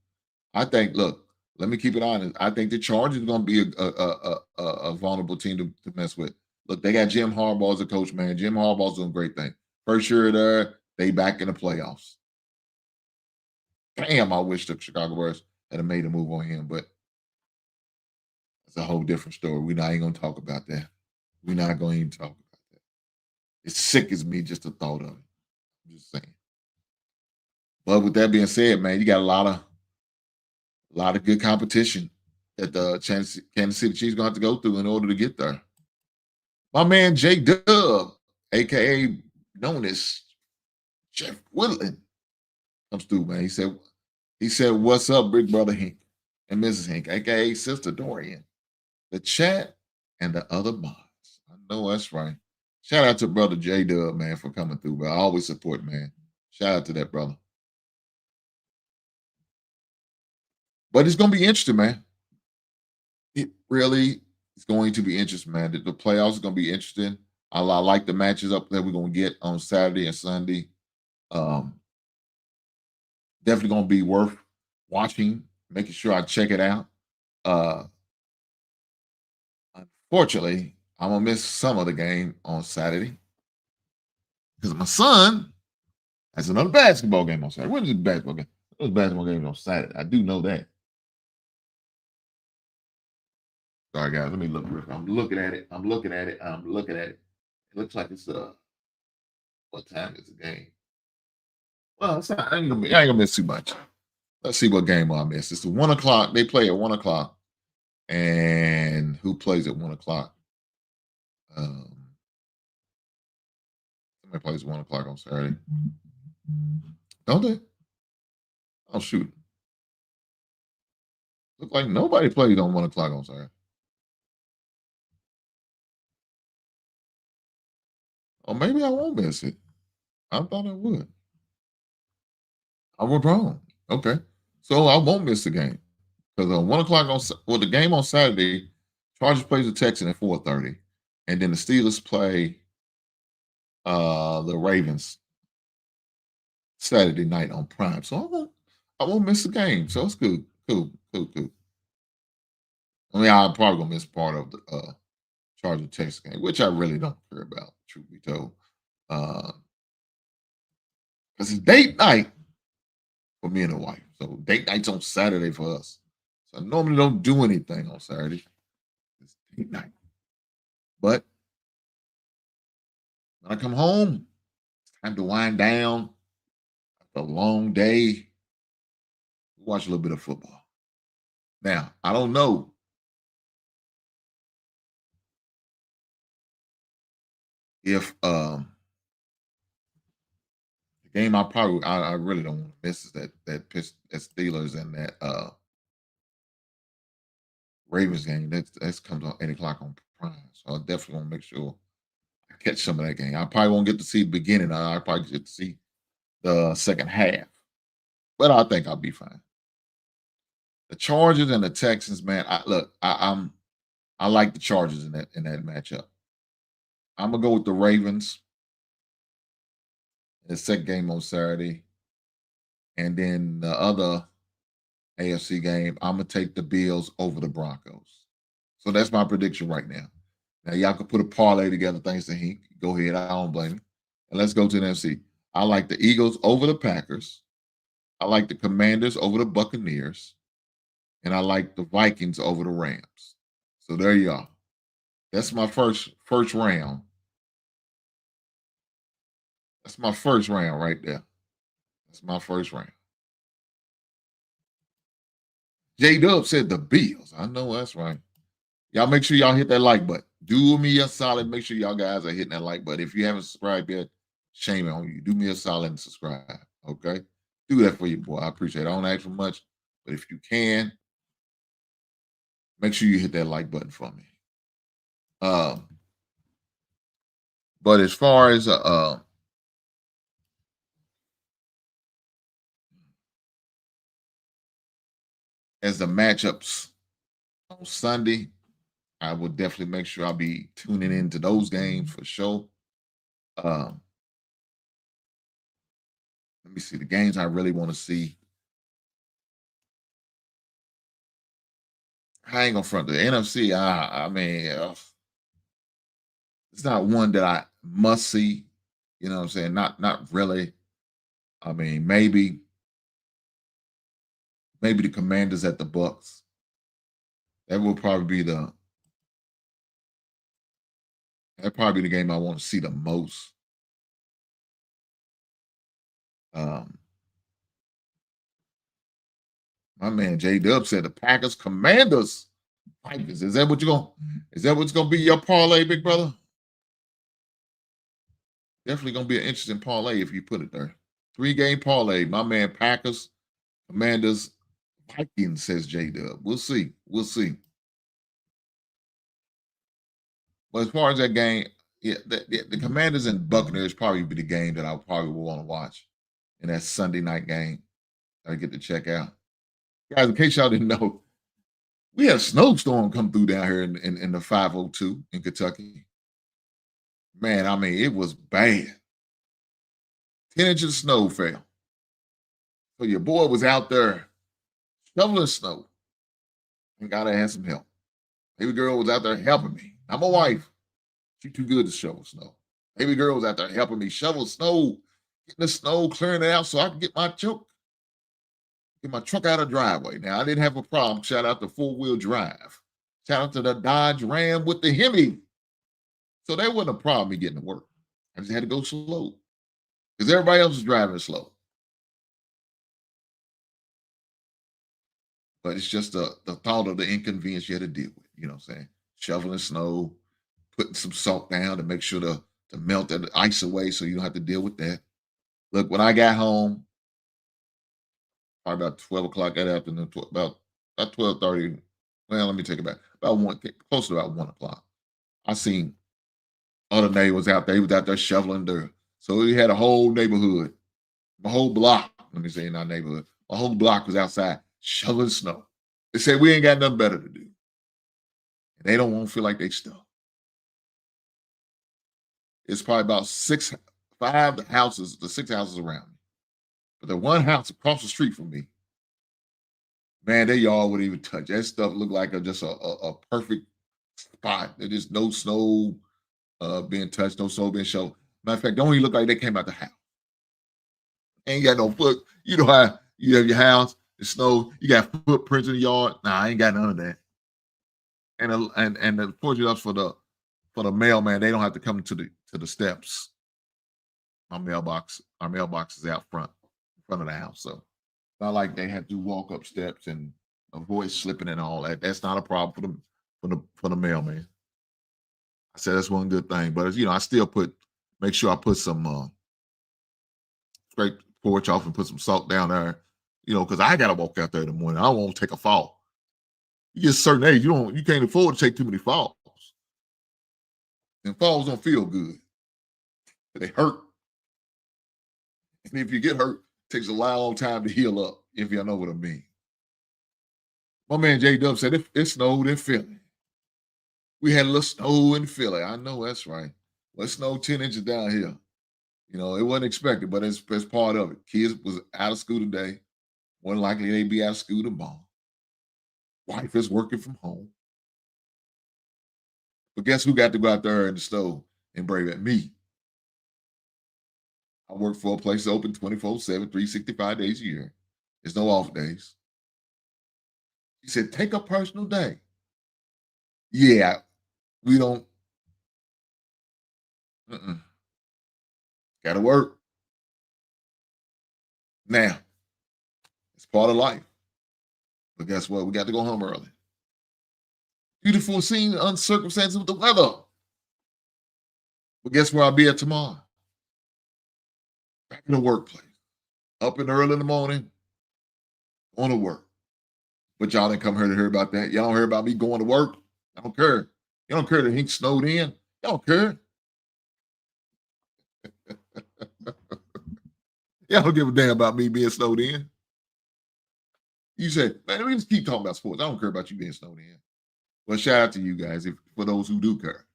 I think. Look, let me keep it honest. I think the Chargers are gonna be a vulnerable team to mess with. Look, they got Jim Harbaugh as a coach, man. Jim Harbaugh's doing a great thing. First year there, they back in the playoffs. Damn, I wish the Chicago Bears had made a move on him, but it's a whole different story. We're not even gonna talk about that. We're not going to even talk about that. It sickens me just the thought of it. I'm just saying. But with that being said, man, you got a lot of good competition that the Kansas City Chiefs gonna have to go through in order to get there. My man J Dub, aka known as Jeff Woodland, comes through, man. He said, "What's up, big brother Hank and Mrs. Hank, aka Sister Dorian, the chat, and the other mods." I know that's right. Shout out to brother J Dub, man, for coming through, but I always support, man. Shout out to that brother. But it's gonna be interesting, man. It really is going to be interesting, man. The playoffs are gonna be interesting. I like the matches up that we're gonna get on Saturday and Sunday. Definitely gonna be worth watching, making sure I check it out. Uh Unfortunately, I'm gonna miss some of the game on Saturday because my son has another basketball game on Saturday. When is the basketball game? There's basketball games on Saturday. I do know that. Sorry, guys. Let me look. I'm looking at it. I'm looking at it. I'm looking at it. It looks like it's what time is the game? Well, it's not, I ain't gonna miss too much. Let's see what game I miss. It's the 1:00. They play at 1:00. And who plays at 1:00? Somebody plays 1:00 on Saturday. Don't they? Oh shoot. Look like nobody plays on 1:00 on Saturday. Or maybe I won't miss it. I thought I would. I was wrong. Okay. So I won't miss the game. Because 1:00 the game on Saturday, Chargers plays the Texans at 4:30. And then the Steelers play the Ravens Saturday night on Prime. So I won't miss the game. So it's good. Cool. I mean, I'm probably gonna miss part of the Charger Texas game, which I really don't care about, truth be told. Because it's date night for me and the wife. So date night's on Saturday for us. So I normally don't do anything on Saturday. It's date night. But when I come home, it's time to wind down after a long day. Watch a little bit of football. Now, I don't know if the game I really don't want to miss is that Steelers and that Ravens game. That comes on 8:00 on Prime. So I definitely want to make sure I catch some of that game. I probably won't get to see the beginning. I probably get to see the second half. But I think I'll be fine. The Chargers and the Texans, man. I like the Chargers in that matchup. I'm gonna go with the Ravens. The second game on Saturday. And then the other AFC game, I'm gonna take the Bills over the Broncos. So that's my prediction right now. Now y'all can put a parlay together thanks to Hink. Go ahead, I don't blame you. And let's go to the NFC. I like the Eagles over the Packers. I like the Commanders over the Buccaneers. And I like the Vikings over the Rams. So there you are. That's my first round. That's my first round right there. That's my first round. J-Dub said the Bills. I know that's right. Y'all make sure y'all hit that like button. Do me a solid. Make sure y'all guys are hitting that like button. If you haven't subscribed yet, shame on you. Do me a solid and subscribe. Okay? Do that for you, boy. I appreciate it. I don't ask for much, but if you can, make sure you hit that like button for me. But as far as the matchups on Sunday, I would definitely make sure I'll be tuning into those games for sure. Let me see the games I really want to see. I ain't gonna front the NFC. I mean, it's not one that I must see. You know what I'm saying? Not really. I mean, maybe the Commanders at the Bucks. That will probably be the game I want to see the most. My man J Dub said the Packers, Commanders, Vikings. Is that what's gonna be your parlay, big brother? Definitely gonna be an interesting parlay if you put it there. 3-game parlay. My man Packers, Commanders, Vikings, says J Dub. We'll see. But as far as that game, yeah, the Commanders and Buccaneers probably be the game that I probably will want to watch in that Sunday night game. I get to check out. Guys, in case y'all didn't know, we had a snowstorm come through down here in the 502 in Kentucky. Man, I mean, it was bad. 10 inches of snow fell. So your boy was out there shoveling snow and gotta have some help. Baby girl was out there helping me. I'm a wife. She too good to shovel snow. Baby girl was out there helping me shovel snow, getting the snow, clearing it out so I can get my truck out of the driveway. Now I didn't have a problem. Shout out to 4-wheel drive. Shout out to the Dodge Ram with the Hemi. So there wasn't a problem me getting to work. I just had to go slow because everybody else was driving slow. But it's just the thought of the inconvenience you had to deal with. You know what I'm saying? Shoveling snow, putting some salt down to make sure to melt the ice away so you don't have to deal with that. Look, when I got home, probably about 12 o'clock that afternoon, about 12:30. Well, let me take it back. About close to about 1 o'clock. I seen other neighbors out there. He was out there shoveling dirt. So we had a whole neighborhood, my whole block, let me say in our neighborhood, my whole block was outside shoveling snow. They said we ain't got nothing better to do. And they don't want to feel like they stuck. It's probably about 6 houses around me. But the one house across the street from me, man, they all wouldn't even touch. That stuff looked like just a perfect spot. There's no snow being touched, no snow being shoveled. Matter of fact, they don't even look like they came out the house. Ain't got no foot. You know how you have your house, the snow, you got footprints in the yard. Nah, I ain't got none of that. And the fortunate for the mailman, they don't have to come to the steps. Our mailbox is out front of the house. So it's not like they have to walk up steps and avoid slipping and all that. That's not a problem for the mailman. I said that's one good thing. But I still make sure I put some scrape the porch off and put some salt down there, because I gotta walk out there in the morning. I don't want to take a fall. You get a certain age, you can't afford to take too many falls. And falls don't feel good. They hurt. And if you get hurt, it takes a long time to heal up, if y'all know what I mean. My man J-Dub said it snowed in Philly. We had a little snow in Philly. I know that's right. Well, it snowed 10 inches down here. It wasn't expected, but it's part of it. Kids was out of school today. More than likely they'd be out of school tomorrow. Wife is working from home. But guess who got to go out there in the snow and brave it? Me. I work for a place open 24/7, 365 days a year. There's no off days. He said, take a personal day. Yeah, we don't. Got to work. Now, it's part of life. But guess what? We got to go home early. Beautiful scene, uncircumstances with the weather. But guess where I'll be at tomorrow? Back in the workplace. Up and early in the morning, going to work. But y'all didn't come here to hear about that. Y'all don't hear about me going to work. I don't care. You don't care that he snowed in. Y'all don't care. Y'all don't give a damn about me being snowed in. You said, man, we just keep talking about sports. I don't care about you being snowed in. Well, shout out to you guys for those who do care.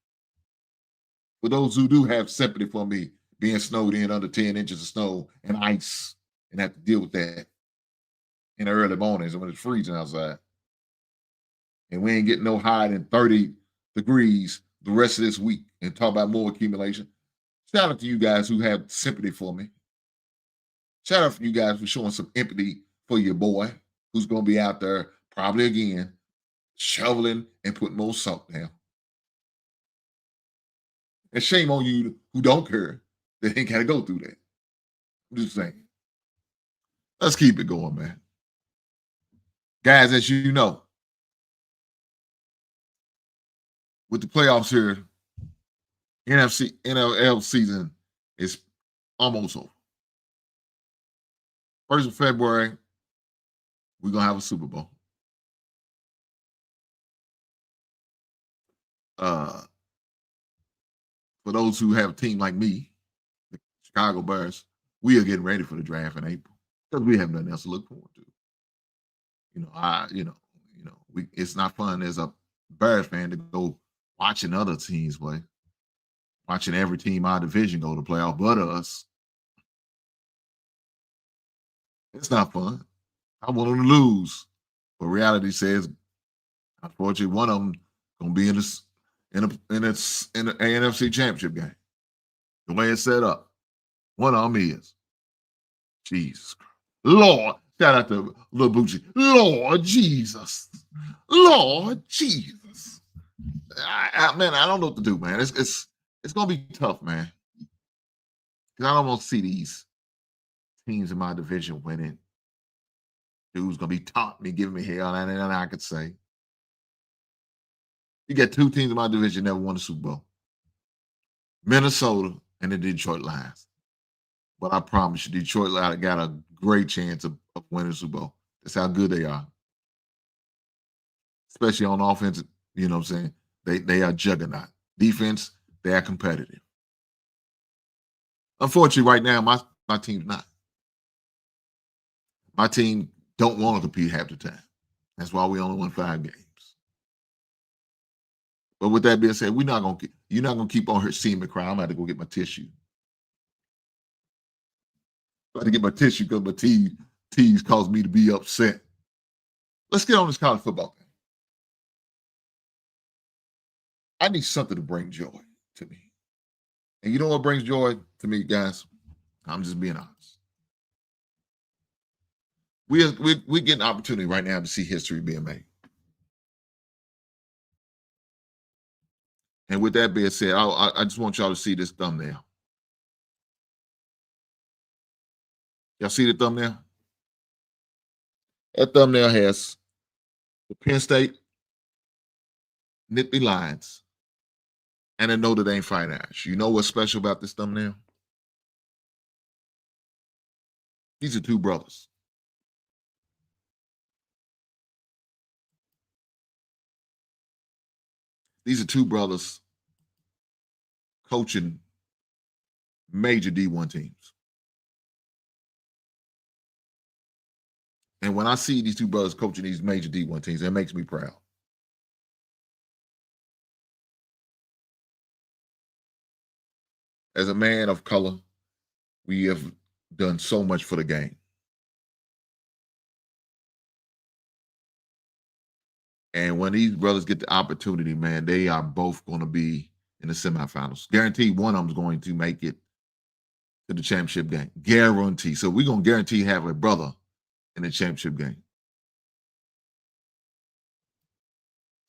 For those who do have sympathy for me being snowed in under 10 inches of snow and ice and have to deal with that in the early mornings when it's freezing outside. And we ain't getting no higher than 30 degrees the rest of this week and talk about more accumulation. Shout out to you guys who have sympathy for me. Shout out for you guys for showing some empathy for your boy who's going to be out there probably again shoveling and putting more salt down. And shame on you who don't care that ain't got to go through that. I'm just saying. Let's keep it going, man. Guys, as you know, with the playoffs here, NFL season is almost over. 1st of February, we're going to have a Super Bowl. For those who have a team like me, the Chicago Bears, we are getting ready for the draft in April because we have nothing else to look forward to. It's not fun as a Bears fan to go watching other teams play. watching every team our division go to playoff but us. It's not fun. I want them to lose. But reality says, unfortunately, one of them gonna be in the NFC Championship game. The way it's set up. One of them is. Jesus Christ. Lord. Shout out to Lil Bucci. Lord Jesus. Lord Jesus. Man, I don't know what to do, man. It's gonna be tough, man. Because I don't want to see these teams in my division winning. Dude's gonna be taunting me, giving me hell, and nothing I could say. You got two teams in my division that never won the Super Bowl. Minnesota and the Detroit Lions. But I promise you, Detroit Lions got a great chance of winning the Super Bowl. That's how good they are. Especially on offense, you know what I'm saying? They are juggernaut. Defense, they are competitive. Unfortunately, right now, my team's not. My team don't want to compete half the time. That's why we only won 5 games. But with that being said, you're not gonna keep on here seeing me cry. I'm gonna have to go get my tissue. I have to get my tissue because my tease caused me to be upset. Let's get on this college football thing. I need something to bring joy to me. And you know what brings joy to me, guys? I'm just being honest. We get an opportunity right now to see history being made. And with that being said, I just want y'all to see this thumbnail. Y'all see the thumbnail? That thumbnail has the Penn State Nittany Lions and the Notre Dame Fighting Irish. You know what's special about this thumbnail? These are two brothers. These are two brothers coaching major D1 teams. And when I see these two brothers coaching these major D1 teams, it makes me proud. As a man of color, we have done so much for the game. And when these brothers get the opportunity, man, they are both going to be in the semifinals. Guaranteed one of them is going to make it to the championship game. Guarantee. So we're going to guarantee have a brother in the championship game.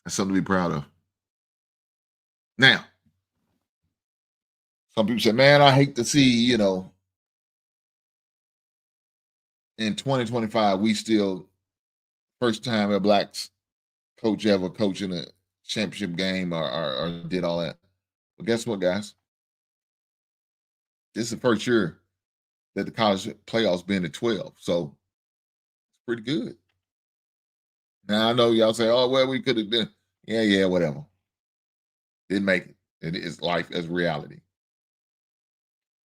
That's something to be proud of. Now, some people say, man, I hate to see, in 2025, we still, first time a black coach ever coaching a championship game or did all that. But guess what, guys? This is the first year that the college playoffs been at 12. So it's pretty good. Now, I know y'all say, oh, well, we could have been. Yeah, whatever. Didn't make it. It is life as reality.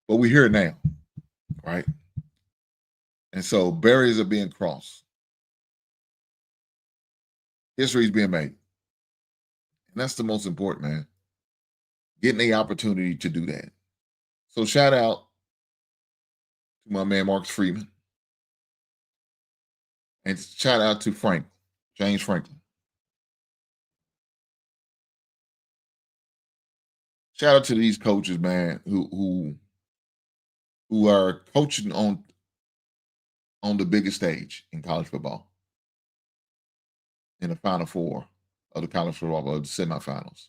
But we're here now, right? And so barriers are being crossed. History is being made. And that's the most important, man. Getting the opportunity to do that. So shout out to my man, Marcus Freeman. And shout out to James Franklin. Shout out to these coaches, man, who are coaching on the biggest stage in college football. In the Final Four of the college football, or the semifinals.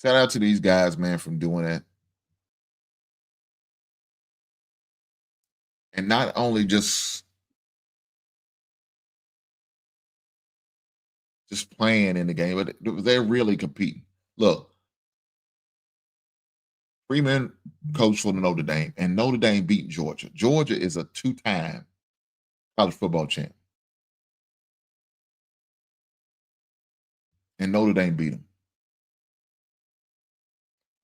Shout out to these guys, man, from doing that. And not only just playing in the game, but they're really competing. Look, Freeman coached for Notre Dame, and Notre Dame beat Georgia. Georgia is a 2-time college football champ. And Notre Dame beat them.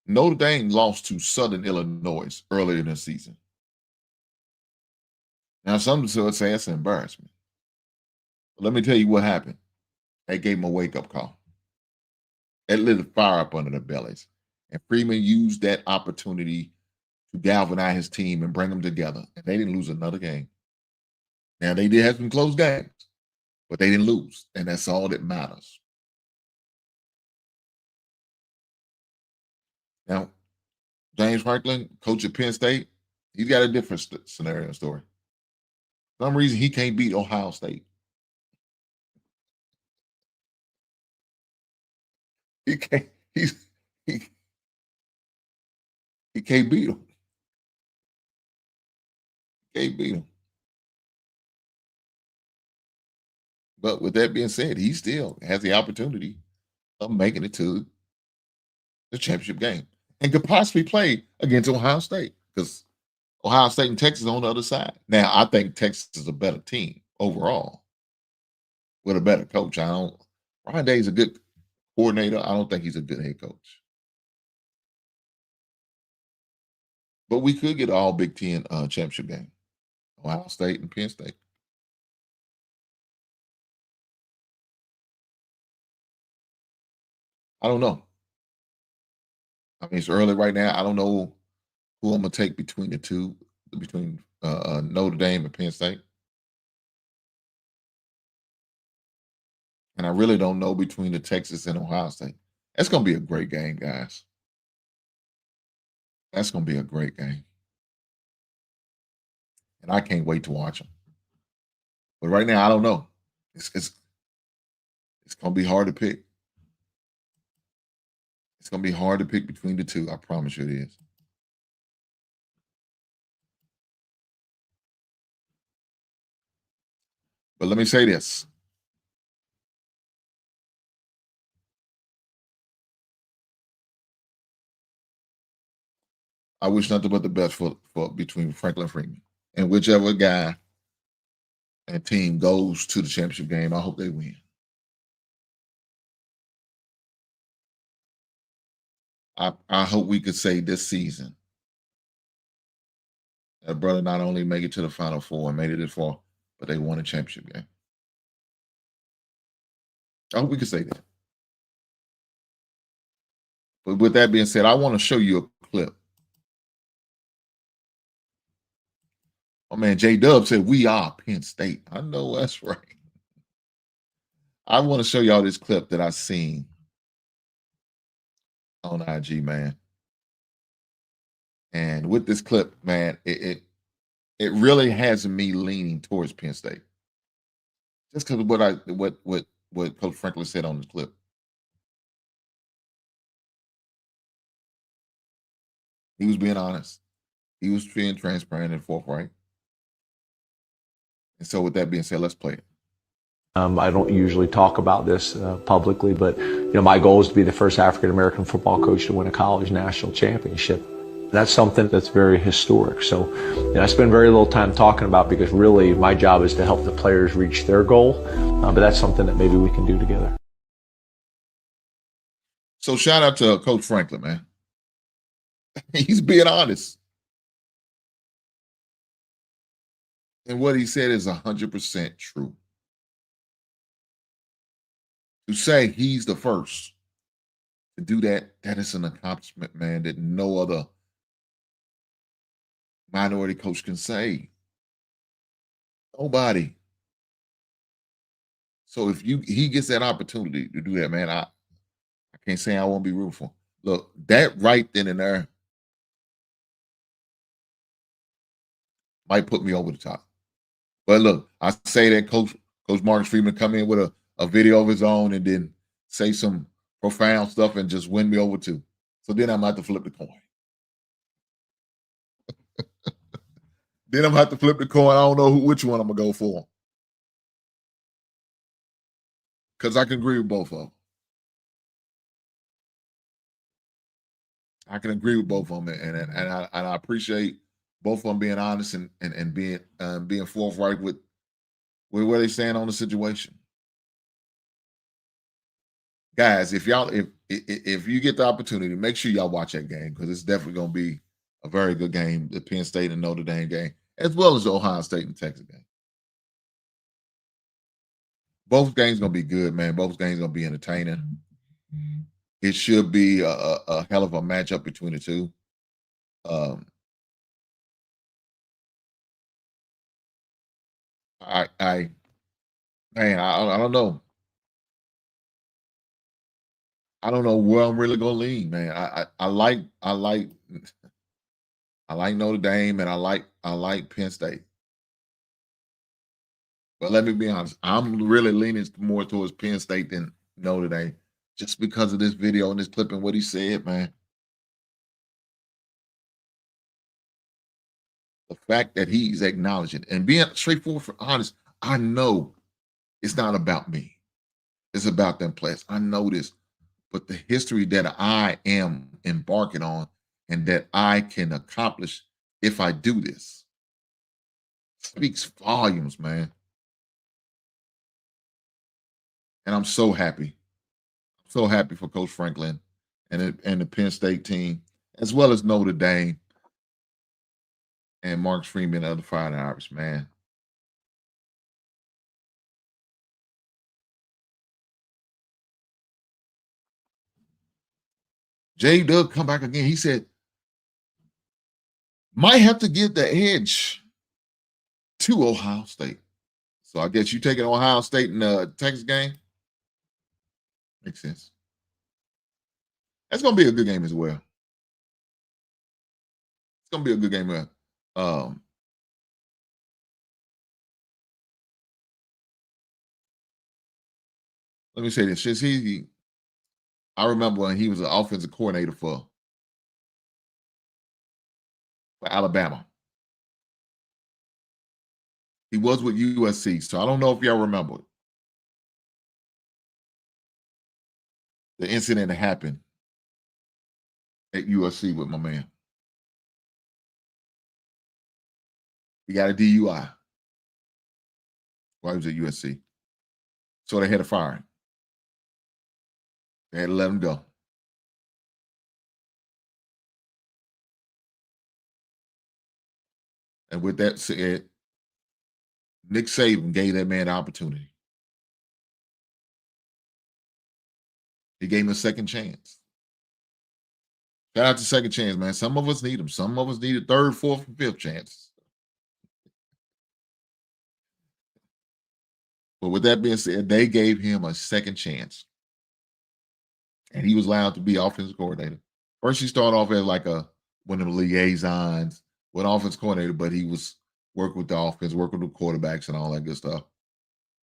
Notre Dame lost to Southern Illinois earlier in the season. Now, some would say that's an embarrassment. But let me tell you what happened. They gave him a wake-up call. That lit a fire up under their bellies. And Freeman used that opportunity to galvanize his team and bring them together. And they didn't lose another game. Now, they did have some close games, but they didn't lose. And that's all that matters. Now, James Franklin, coach at Penn State, he's got a different scenario story. For some reason, he can't beat Ohio State. He can't. He can't beat them. Can't beat them. But with that being said, he still has the opportunity of making it to the championship game and could possibly play against Ohio State because Ohio State and Texas on the other side. Now, I think Texas is a better team overall with a better coach. Ryan Day is a good coordinator. I don't think he's a good head coach. But we could get an all Big Ten championship game. Ohio State and Penn State. I don't know. I mean, it's early right now. I don't know who I'm going to take between the two, between Notre Dame and Penn State. And I really don't know between the Texas and Ohio State. That's going to be a great game, guys. That's going to be a great game. And I can't wait to watch them. But right now, I don't know. It's going to be hard to pick. It's going to be hard to pick between the two. I promise you it is. But let me say this. I wish nothing but the best for between Franklin and Freeman. And whichever guy and team goes to the championship game, I hope they win. I hope we could say this season that brother not only make it to the Final Four and made it this far, but they won a championship game. I hope we could say that. But with that being said, I want to show you a clip. Oh man, J-Dub said, we are Penn State. I know that's right. I want to show y'all this clip that I seen on IG, man. And with this clip, man, it really has me leaning towards Penn State. Just because of what Coach Franklin said on the clip. He was being honest. He was being transparent and forthright. And so with that being said, let's play it. I don't usually talk about this publicly, but my goal is to be the first African-American football coach to win a college national championship. That's something that's very historic. So I spend very little time talking about because really my job is to help the players reach their goal. But that's something that maybe we can do together. So shout out to Coach Franklin, man. He's being honest. And what he said is 100% true. To say he's the first to do that, that is an accomplishment, man, that no other minority coach can say. Nobody. So if he gets that opportunity to do that, man, I can't say I won't be rooting for him. Look, that right then and there might put me over the top. But look, I say that Coach Marcus Freeman come in with a video of his own and then say some profound stuff and just win me over too. So then I'm going to have to flip the coin. Then I'm going to have to flip the coin. I don't know which one I'm going to go for. Because I can agree with both of them. I can agree with both of them, and I appreciate both of them being honest and being forthright with where they stand on the situation. Guys, if you get the opportunity, make sure y'all watch that game because it's definitely going to be a very good game, the Penn State and Notre Dame game, as well as the Ohio State and Texas game. Both games going to be good, man. Both games going to be entertaining. It should be a hell of a matchup between the two. Man, I don't know. I don't know where I'm really gonna lean, man. I like Notre Dame and I like Penn State. But let me be honest, I'm really leaning more towards Penn State than Notre Dame, just because of this video and this clip and what he said, man. The fact that he's acknowledging and being straightforward for honest, I know it's not about me. It's about them players. I know this, but the history that I am embarking on and that I can accomplish if I do this speaks volumes, man. And I'm so happy. So happy for Coach Franklin and the Penn State team, as well as Notre Dame and Mark Freeman of the Fighting Irish, man. Jay Doug come back again. He said, might have to give the edge to Ohio State. So I guess you taking Ohio State in the Texas game? Makes sense. That's going to be a good game as well. It's going to be a good game. Let me say this. Since I remember when he was an offensive coordinator for Alabama. He was with USC, so I don't know if y'all remember it. The incident that happened at USC with my man. He got a DUI while he was at USC. So they had to fire him. They had to let him go. And with that said, Nick Saban gave that man the opportunity. He gave him a second chance. Shout out to second chance, man. Some of us need them. Some of us need a third, fourth, and fifth chance. But with that being said, they gave him a second chance. And he was allowed to be offensive coordinator. First, he started off as like one of the liaisons with offensive coordinator, but he was working with the offense, working with the quarterbacks and all that good stuff.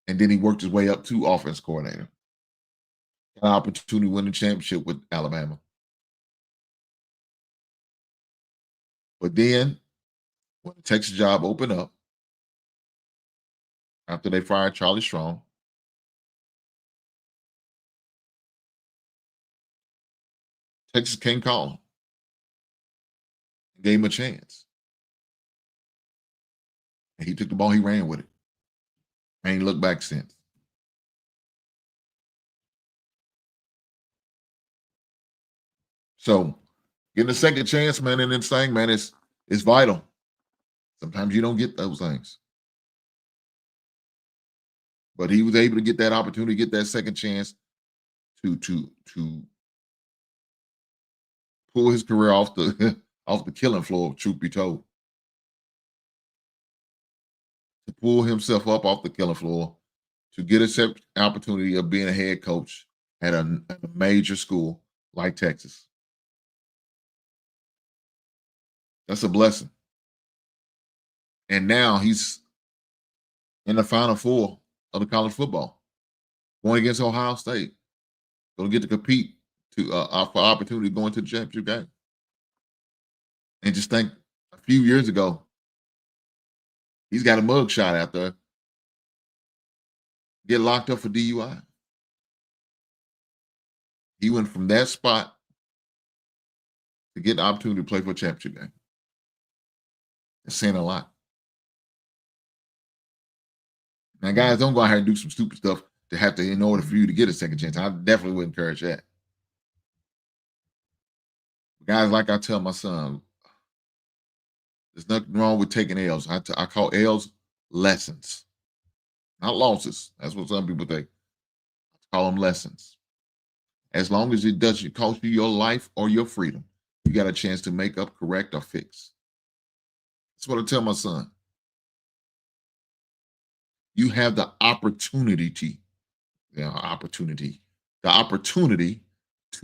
And then he worked his way up to offense coordinator. An opportunity to win the championship with Alabama. But then, when the Texas job opened up, after they fired Charlie Strong, Texas came calling. Gave him a chance. And he took the ball, he ran with it. And he looked back since. So, getting a second chance, man, in this thing, man, is vital. Sometimes you don't get those things. But he was able to get that opportunity, get that second chance to pull his career off the off the killing floor, truth be told. To pull himself up off the killing floor, to get a opportunity of being a head coach at a major school like Texas. That's a blessing. And now he's in the Final Four of the college football, going against Ohio State. Going to get to compete for opportunity going to the championship game. And just think, a few years ago, he's got a mug shot out there. Get locked up for DUI. He went from that spot to get the opportunity to play for a championship game. It's saying a lot. Now, guys, don't go out here and do some stupid stuff to have to, in order for you to get a second chance. I definitely would encourage that. Guys, like I tell my son, there's nothing wrong with taking L's. I call L's lessons, not losses. That's what some people think. I call them lessons. As long as it doesn't cost you your life or your freedom, you got a chance to make up, correct, or fix. That's what I tell my son. You have the opportunity to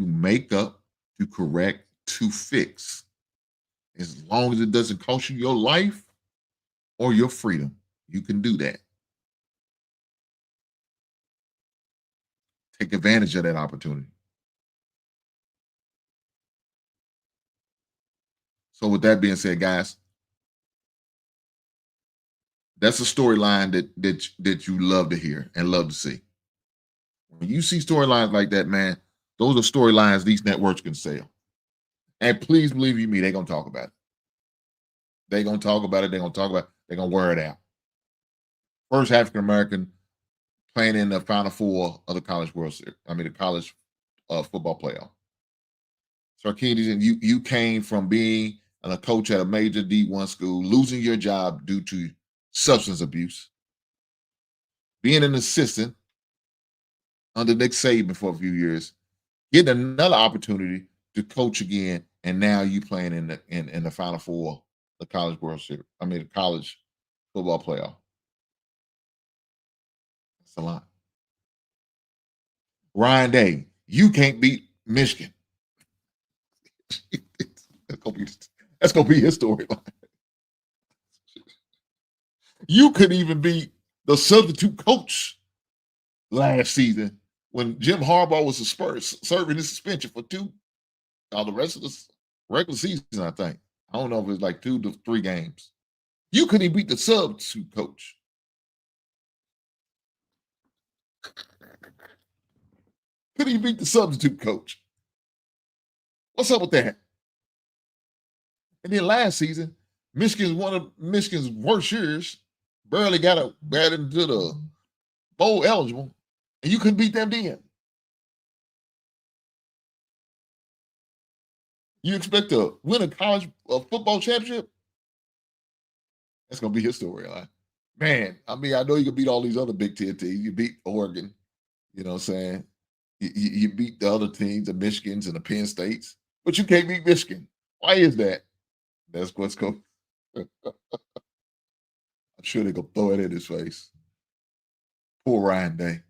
make up, to correct, to fix. As long as it doesn't cost you your life or your freedom, you can do that. Take advantage of that opportunity. So with that being said, guys, that's a storyline that you love to hear and love to see. When you see storylines like that, man, those are storylines these networks can sell. And please believe you me, they're going to talk about it. They're going to talk about it. They're going to talk about it. They're going to wear it out. First African-American playing in the Final Four of the College World Series. The college football playoff. Sarkisian, you came from being a coach at a major D1 school, losing your job due to substance abuse, being an assistant under Nick Saban for a few years, getting another opportunity to coach again, and now you playing in the Final Four, the College World Series. The college football playoff. That's a lot. Ryan Day, you can't beat Michigan. That's gonna be his storyline. You couldn't even be the substitute coach last season when Jim Harbaugh was serving his suspension for the rest of the regular season, I think. I don't know if it's like 2 to 3 games. You couldn't even beat the substitute coach. Couldn't even beat the substitute coach. What's up with that? And then last season, Michigan's one of Michigan's worst years, barely got into the bowl eligible, and you couldn't beat them then. You expect to win a college football championship? That's going to be his storyline. Man, I know you can beat all these other Big Ten teams. You beat Oregon, you know what I'm saying? You beat the other teams, the Michigans and the Penn States, but you can't beat Michigan. Why is that? That's what's going. I'm sure they're going to throw it in his face. Poor Ryan Day.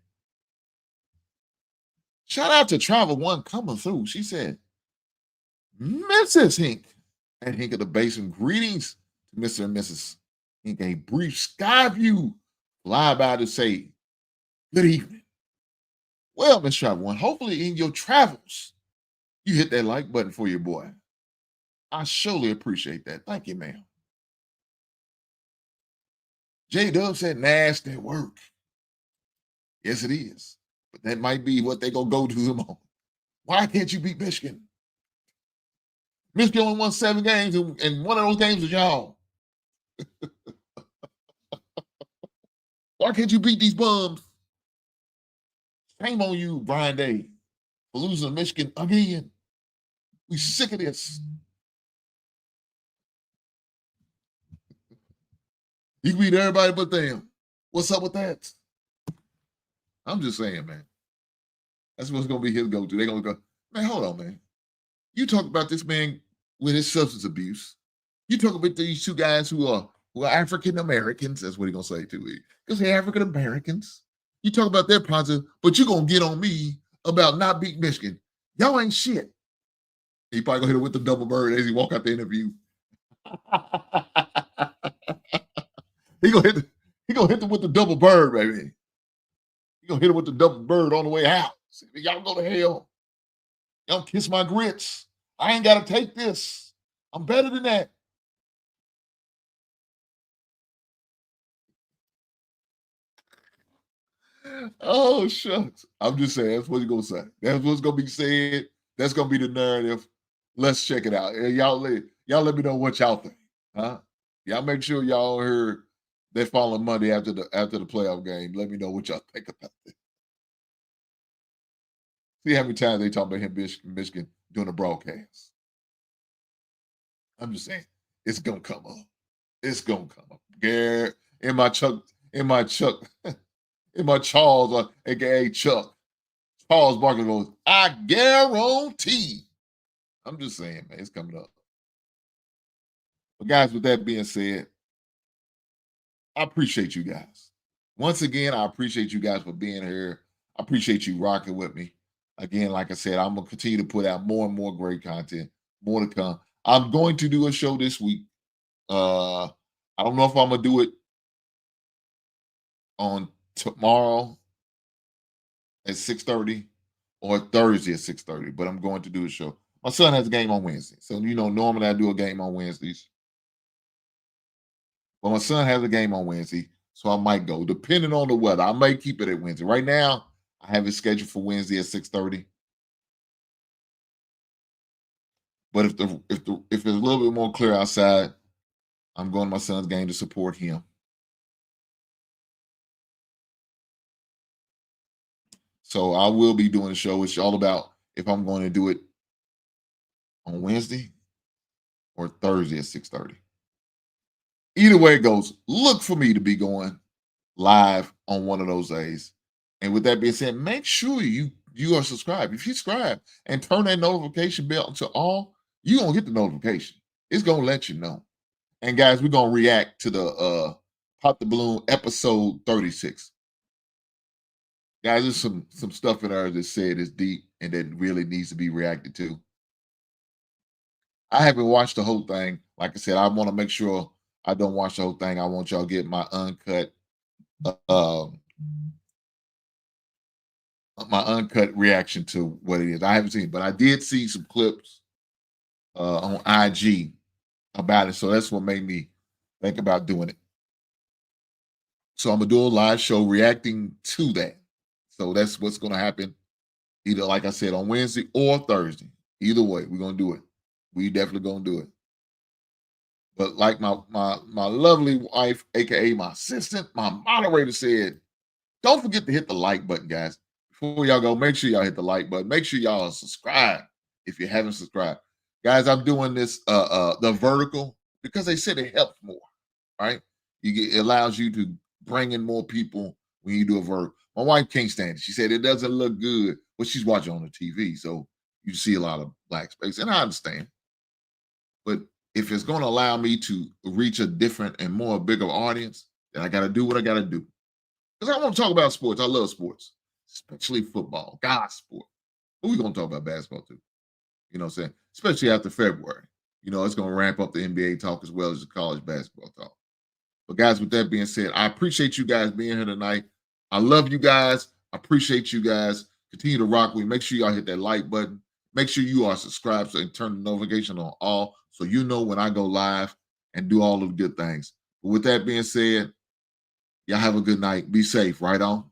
Shout out to Travel One coming through. She said, Mrs. Hink and Hink of the Basin, greetings to Mr. and Mrs. Hink. A brief sky view fly by to say, good evening. Well, Miss Travel One, hopefully in your travels, you hit that like button for your boy. I surely appreciate that. Thank you, ma'am. J-Dub said, nasty work. Yes, it is. But that might be what they're going to go to them on. Why can't you beat Michigan? Michigan only won 7 games, and one of those games was y'all. Why can't you beat these bums? Shame on you, Brian Day, for losing to Michigan again. We sick of this. You can beat everybody but them. What's up with that? I'm just saying, man. That's what's going to be his go-to. They're going to go, man, hold on, man. You talk about this man with his substance abuse. You talk about these 2 guys who are African-Americans. That's what he's going to say, too. Because they're African-Americans. You talk about their positive, but you're going to get on me about not beating Michigan. Y'all ain't shit. He probably going to hit it with the double bird as he walk out the interview. He gonna hit them with the double bird, baby. He gonna hit him with the double bird on the way out. Y'all go to hell. Y'all kiss my grits. I ain't gotta take this. I'm better than that. Oh, shucks. I'm just saying, that's what he's gonna say. That's what's gonna be said. That's gonna be the narrative. Let's check it out. Y'all let me know what y'all think. Huh? Y'all make sure y'all heard that following Monday after the playoff game. Let me know what y'all think about it. See how many times they talk about him, Michigan, doing a broadcast. I'm just saying, it's gonna come up. It's gonna come up. Garrett, in my Charles, aka Chuck. Charles Barkley goes, I guarantee. I'm just saying, man, it's coming up. But guys, with that being said, I appreciate you guys. Once again, I appreciate you guys for being here. I appreciate you rocking with me. Again, like I said, I'm going to continue to put out more and more great content, more to come. I'm going to do a show this week. I don't know if I'm going to do it on tomorrow at 6:30 or Thursday at 6:30, but I'm going to do a show. My son has a game on Wednesday. So, normally I do a game on Wednesdays. But my son has a game on Wednesday, so I might go. Depending on the weather, I may keep it at Wednesday. Right now, I have it scheduled for Wednesday at 6:30. But if it's a little bit more clear outside, I'm going to my son's game to support him. So I will be doing a show. It's all about if I'm going to do it on Wednesday or Thursday at 6:30. Either way it goes, look for me to be going live on one of those days. And with that being said, make sure you are subscribed. If you subscribe and turn that notification bell to all, you're going to get the notification. It's going to let you know. And guys, we're going to react to the Pop the Balloon episode 36. Guys, there's some stuff in there that said is deep and that really needs to be reacted to. I haven't watched the whole thing. Like I said, I want to make sure I don't watch the whole thing. I want y'all to get my uncut reaction to what it is. I haven't seen it, but I did see some clips on IG about it. So that's what made me think about doing it. So I'm going to do a live show reacting to that. So that's what's going to happen either, like I said, on Wednesday or Thursday. Either way, we're going to do it. We definitely going to do it. But like my lovely wife, a.k.a. my assistant, my moderator said, don't forget to hit the like button, guys. Before y'all go, make sure y'all hit the like button. Make sure y'all subscribe if you haven't subscribed. Guys, I'm doing this, the vertical, because they said it helps more, right? It allows you to bring in more people when you do a vertical. My wife can't stand it. She said it doesn't look good, but she's watching on the TV, so you see a lot of black space, and I understand. But if it's going to allow me to reach a different and more bigger audience, then I got to do what I got to do. Because I want to talk about sports. I love sports, especially football, God's sport. But we're going to talk about basketball too. You know what I'm saying? Especially after February. It's going to ramp up the NBA talk as well as the college basketball talk. But guys, with that being said, I appreciate you guys being here tonight. I love you guys. I appreciate you guys. Continue to rock with me. Make sure y'all hit that like button. Make sure you are subscribed and turn the notification on all so you know when I go live and do all of the good things. But with that being said, y'all have a good night. Be safe. Right on.